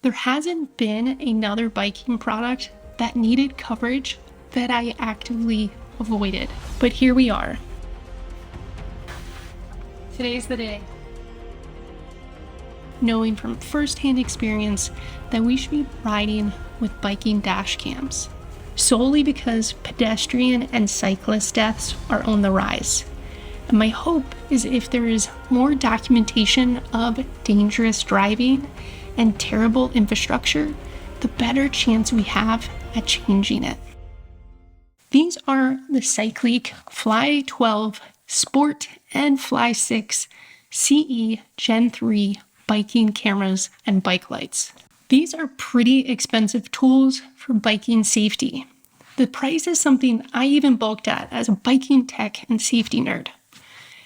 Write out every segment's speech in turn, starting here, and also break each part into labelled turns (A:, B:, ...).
A: There hasn't been another biking product that needed coverage that I actively avoided. But here we are. Today's the day. Knowing from firsthand experience that we should be riding with biking dash cams, solely because pedestrian and cyclist deaths are on the rise. And my hope is if there is more documentation of dangerous driving and terrible infrastructure, the better chance we have at changing it. These are the Cycleek Fly12 Sport and Fly6 CE Gen 3 biking cameras and bike lights. These are pretty expensive tools for biking safety. The price is something I even balked at as a biking tech and safety nerd.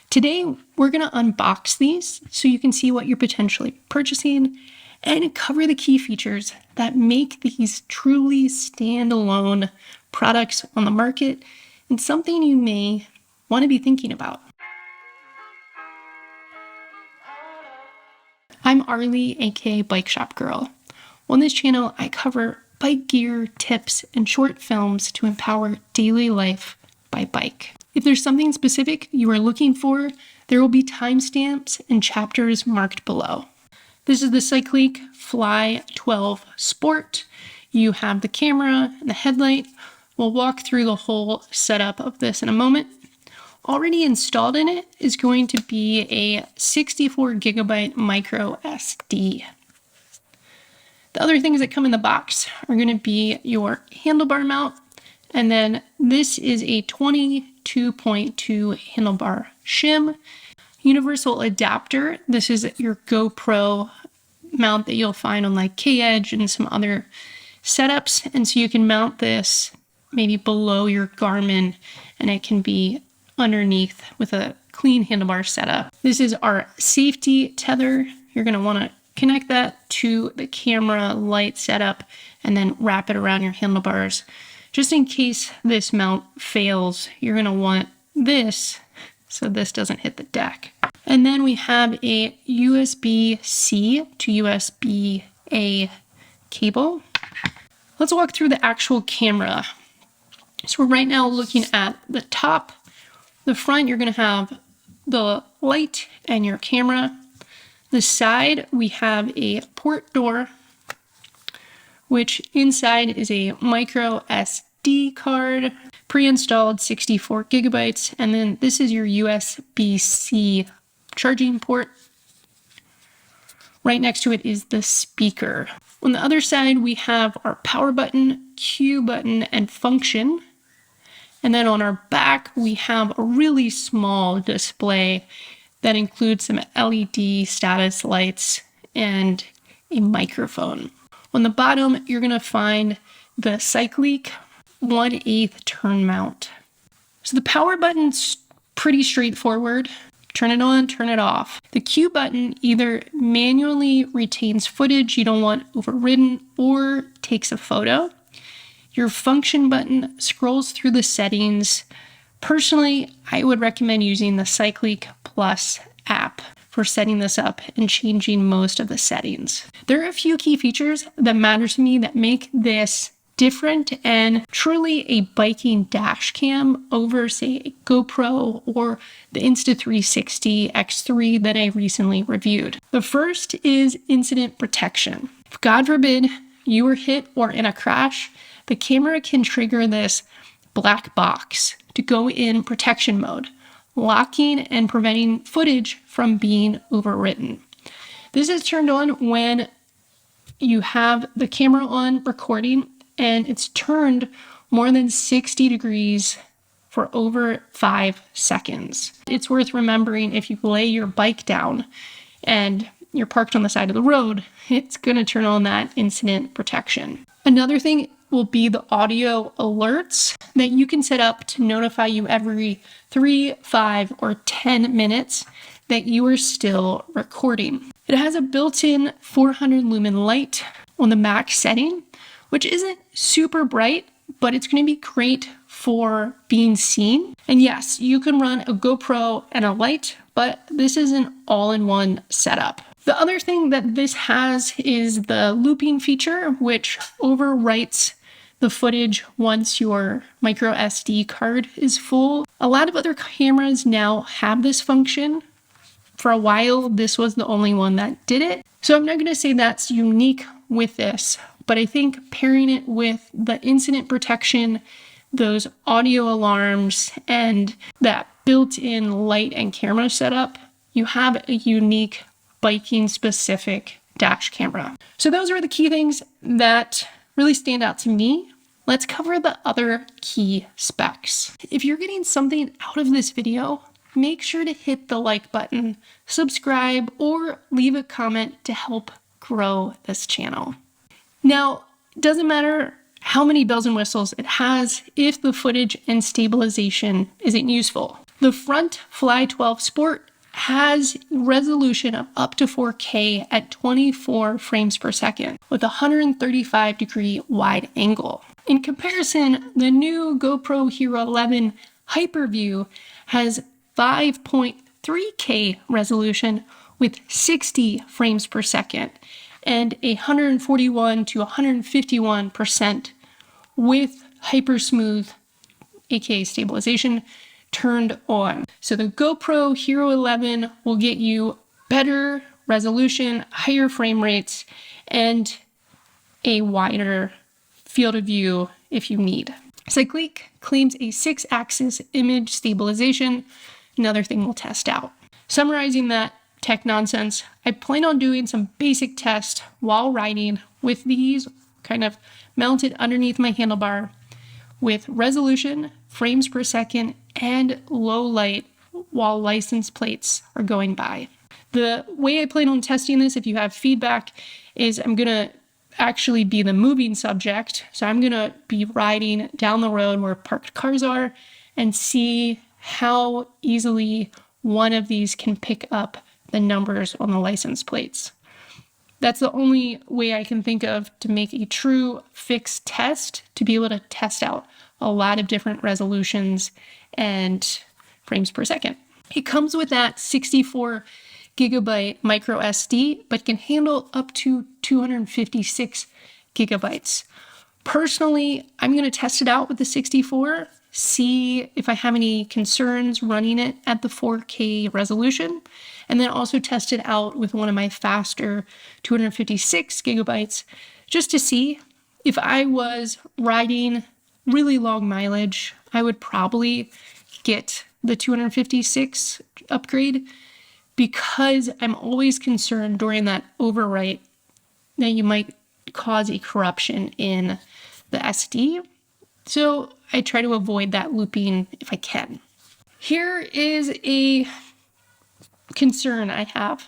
A: Today, we're going to unbox these so you can see what you're potentially purchasing and cover the key features that make these truly standalone products on the market and something you may want to be thinking about. I'm Arleigh, aka Bike Shop Girl. On this channel, I cover bike gear, tips, and short films to empower daily life by bike. If there's something specific you are looking for, there will be timestamps and chapters marked below. This is the Cycleek Fly12 Sport. You have the camera and the headlight. We'll walk through the whole setup of this in a moment. Already installed in it is going to be a 64 gigabyte micro SD. The other things that come in the box are going to be your handlebar mount, and then this is a 22.2 handlebar shim. Universal adapter. This is your GoPro mount that you'll find on like K-Edge and some other setups. And so you can mount this maybe below your Garmin and it can be underneath with a clean handlebar setup. This is our safety tether. You're going to want to connect that to the camera light setup and then wrap it around your handlebars. Just in case this mount fails, you're going to want this so this doesn't hit the deck. And then we have a USB-C to USB-A cable. Let's walk through the actual camera. So we're right now looking at the top. The front, you're going to have the light and your camera. The side, we have a port door, which inside is a micro SD card, pre-installed 64 gigabytes, and then this is your USB-C charging port. Right next to it is the speaker. On the other side, we have our power button, Q button, and function. And then on our back, we have a really small display that includes some LED status lights and a microphone. On the bottom, you're going to find the Cycleek 1/8 turn mount. So the power button's pretty straightforward. Turn it on, turn it off. The Q button either manually retains footage you don't want overridden or takes a photo. Your function button scrolls through the settings. Personally, I would recommend using the Cycleek Plus app for setting this up and changing most of the settings. There are a few key features that matter to me that make this different and truly a biking dash cam over, say, a GoPro or the Insta360 X3 that I recently reviewed. The first is incident protection. If God forbid you were hit or in a crash, the camera can trigger this black box to go in protection mode, locking and preventing footage from being overwritten. This is turned on when you have the camera on recording and it's turned more than 60 degrees for over 5 seconds. It's worth remembering if you lay your bike down and you're parked on the side of the road, it's going to turn on that incident protection. Another thing will be the audio alerts that you can set up to notify you every 3, 5, or 10 minutes that you are still recording. It has a built-in 400 lumen light on the max setting, which isn't super bright, but it's going to be great for being seen. And yes, you can run a GoPro and a light, but this is an all-in-one setup. The other thing that this has is the looping feature, which overwrites the footage once your micro SD card is full. A lot of other cameras now have this function. For a while, this was the only one that did it. So I'm not going to say that's unique with this, but I think pairing it with the incident protection, those audio alarms, and that built-in light and camera setup, you have a unique biking specific dash camera. So those are the key things that really stand out to me. Let's cover the other key specs. If you're getting something out of this video, make sure to hit the like button, subscribe, or leave a comment to help grow this channel. Now, it doesn't matter how many bells and whistles it has if the footage and stabilization isn't useful. The front Fly12 Sport has resolution of up to 4K at 24 frames per second with a 135-degree wide angle. In comparison, the new GoPro Hero 11 Hyperview has 5.3K resolution with 60 frames per second and 141 to 151% with hypersmooth, aka stabilization, turned on. So the GoPro Hero 11 will get you better resolution, higher frame rates, and a wider field of view if you need. Cycliq claims a 6-axis image stabilization, another thing we'll test out. Summarizing that tech nonsense, I plan on doing some basic tests while riding with these kind of mounted underneath my handlebar with resolution, frames per second, and low light while license plates are going by. The way I plan on testing this, if you have feedback, is I'm going to actually be the moving subject. So I'm going to be riding down the road where parked cars are and see how easily one of these can pick up the numbers on the license plates. That's the only way I can think of to make a true fixed test, to be able to test out a lot of different resolutions and frames per second. It comes with that 64 gigabyte micro SD, but can handle up to 256 gigabytes. Personally, I'm going to test it out with the 64, see if I have any concerns running it at the 4K resolution, and then also test it out with one of my faster 256 gigabytes, just to see if I was riding really long mileage, I would probably get the 256 upgrade, because I'm always concerned during that overwrite that you might cause a corruption in the SD. So I try to avoid that looping if I can. Here is a concern I have.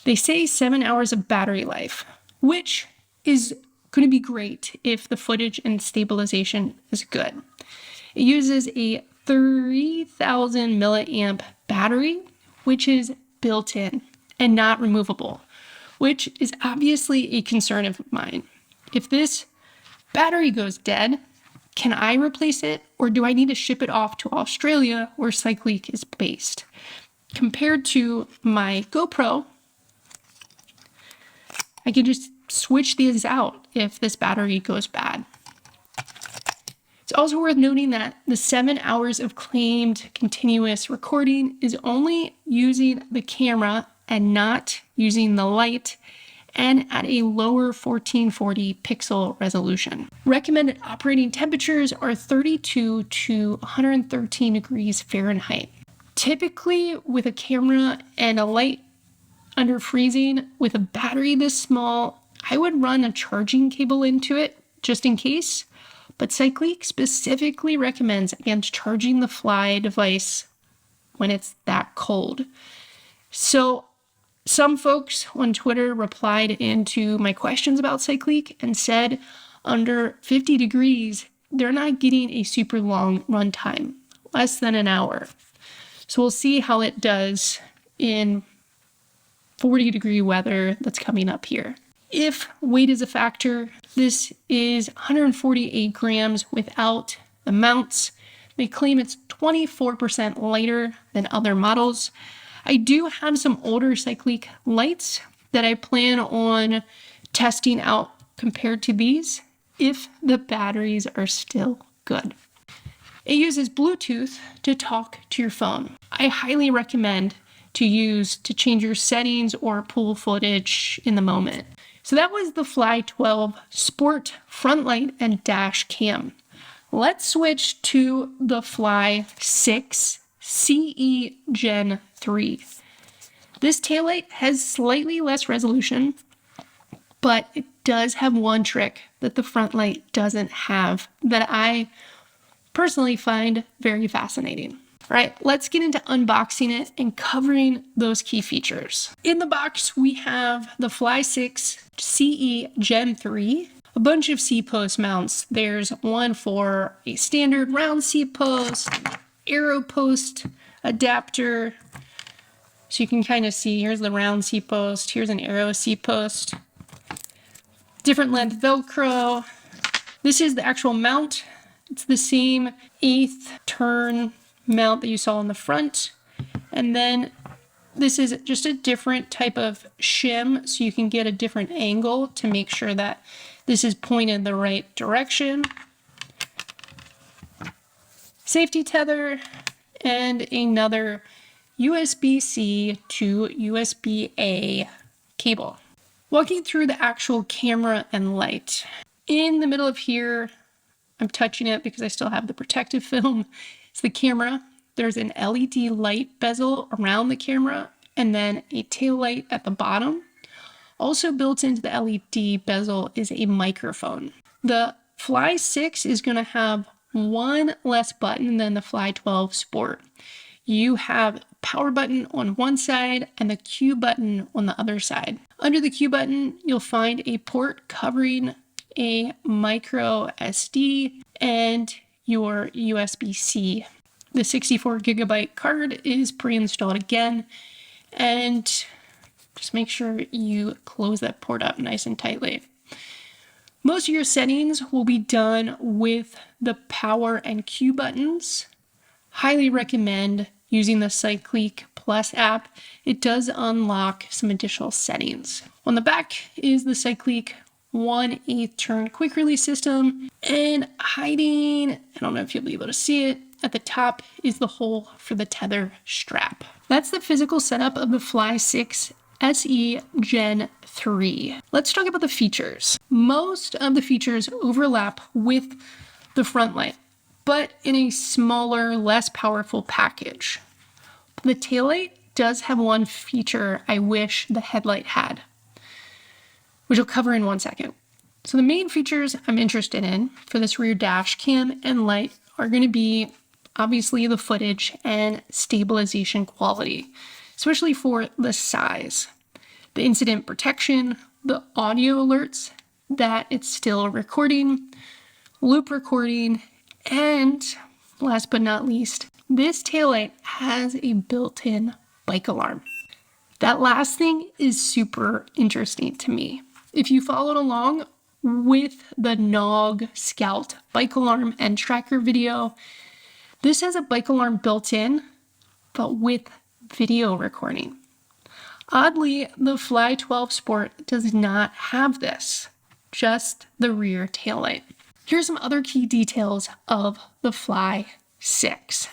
A: They say 7 hours of battery life, which is going to be great if the footage and stabilization is good. It uses a 3000 milliamp battery, which is built in and not removable, which is obviously a concern of mine. If this battery goes dead, can I replace it, or do I need to ship it off to Australia where Cycliq is based? Compared to my GoPro, I can just switch these out if this battery goes bad. It's also worth noting that the 7 hours of claimed continuous recording is only using the camera and not using the light, and at a lower 1440 pixel resolution. Recommended operating temperatures are 32 to 113 degrees Fahrenheit. Typically, with a camera and a light under freezing, with a battery this small, I would run a charging cable into it just in case, but Cycliq specifically recommends against charging the Fly device when it's that cold. So some folks on Twitter replied into my questions about Cycliq and said under 50 degrees, they're not getting a super long runtime, less than an hour. So we'll see how it does in 40-degree weather that's coming up here. If weight is a factor, this is 148 grams without the mounts. They claim it's 24% lighter than other models. I do have some older cyclic lights that I plan on testing out compared to these if the batteries are still good. It uses Bluetooth to talk to your phone. I highly recommend to change your settings or pull footage in the moment. So that was the Fly12 Sport front light and dash cam. Let's switch to the Fly6 CE Gen 3. This taillight has slightly less resolution, but it does have one trick that the front light doesn't have that I personally find very fascinating. All right, let's get into unboxing it and covering those key features. In the box, we have the Fly6 CE Gen 3, a bunch of C-post mounts. There's one for a standard round C-post, arrow post adapter. So you can kind of see, here's the round C-post, here's an arrow C-post. Different length Velcro. This is the actual mount. It's the same 1/8 turn mount that you saw on the front. And then this is just a different type of shim, so you can get a different angle to make sure that this is pointed the right direction. Safety tether and another USB-C to USB-A cable. Walking through the actual camera and light. In the middle of here, I'm touching it because I still have the protective film. It's the camera. There's an LED light bezel around the camera and then a tail light at the bottom. Also built into the LED bezel is a microphone. The Fly6 is going to have one less button than the Fly12 Sport. You have a power button on one side and the Q button on the other side. Under the Q button, you'll find a port covering a micro SD and your USB-C. The 64 gigabyte card is pre-installed again, and just make sure you close that port up nice and tightly. Most of your settings will be done with the power and Q buttons. Highly recommend using the Cyclic Plus app. It does unlock some additional settings. On the back is the Cyclic 1/8 turn quick release system, and hiding, I don't know if you'll be able to see it, at the top is the hole for the tether strap. That's the physical setup of the Fly6 SE Gen 3. Let's talk about the features. Most of the features overlap with the front light, but in a smaller, less powerful package. The taillight does have one feature I wish the headlight had, which I'll cover in 1 second. So the main features I'm interested in for this rear dash cam and light are going to be obviously the footage and stabilization quality, especially for the size. The incident protection, the audio alerts that it's still recording, loop recording, and last but not least, this taillight has a built-in bike alarm. That last thing is super interesting to me. If you followed along with the Nog Scout bike alarm and tracker video, this has a bike alarm built in, but with video recording. Oddly, the Fly12 Sport does not have this, just the rear taillight. Here's some other key details of the Fly6.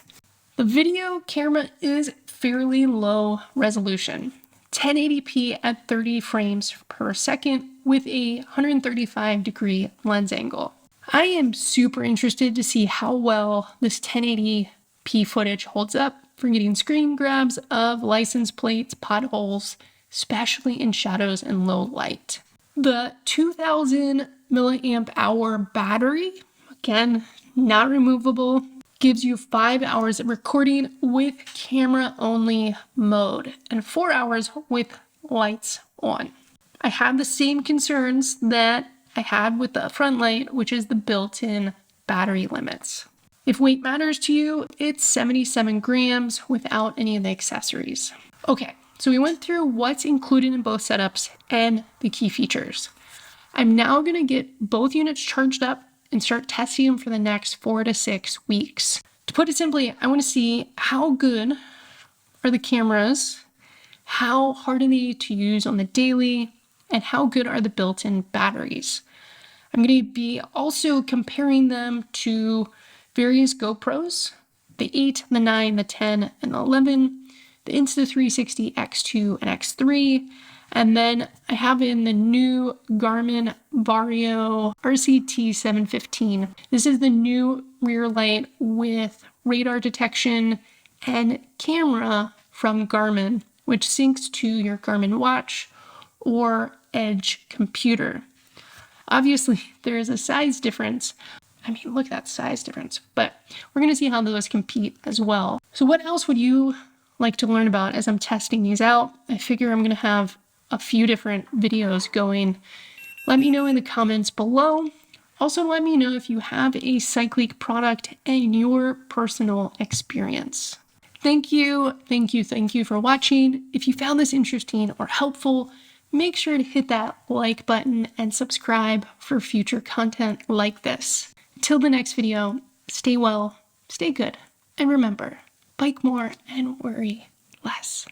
A: The video camera is fairly low resolution, 1080p at 30 frames per second with a 135-degree lens angle. I am super interested to see how well this 1080p footage holds up for getting screen grabs of license plates, potholes, especially in shadows and low light. The 2000 milliamp hour battery, again, not removable, gives you 5 hours of recording with camera only mode and 4 hours with lights on. I have the same concerns that I had with the front light, which is the built-in battery limits. If weight matters to you, it's 77 grams without any of the accessories. Okay, so we went through what's included in both setups and the key features. I'm now going to get both units charged up and start testing them for the next 4 to 6 weeks. To put it simply, I want to see how good are the cameras? How hard are they to use on the daily? And how good are the built-in batteries? I'm going to be also comparing them to various GoPros, the 8, the 9, the 10, and the 11, the Insta360 X2 and X3, and then I have in the new Garmin Vario RCT 715. This is the new rear light with radar detection and camera from Garmin, which syncs to your Garmin watch or Edge computer. Obviously, there is a size difference. I mean, look at that size difference, but we're going to see how those compete as well. So what else would you like to learn about as I'm testing these out? I figure I'm going to have a few different videos going. Let me know in the comments below. Also, let me know if you have a Cyclic product and your personal experience. Thank you for watching. If you found this interesting or helpful, make sure to hit that like button and subscribe for future content like this. Until the next video, stay well, stay good, and remember, bike more and worry less.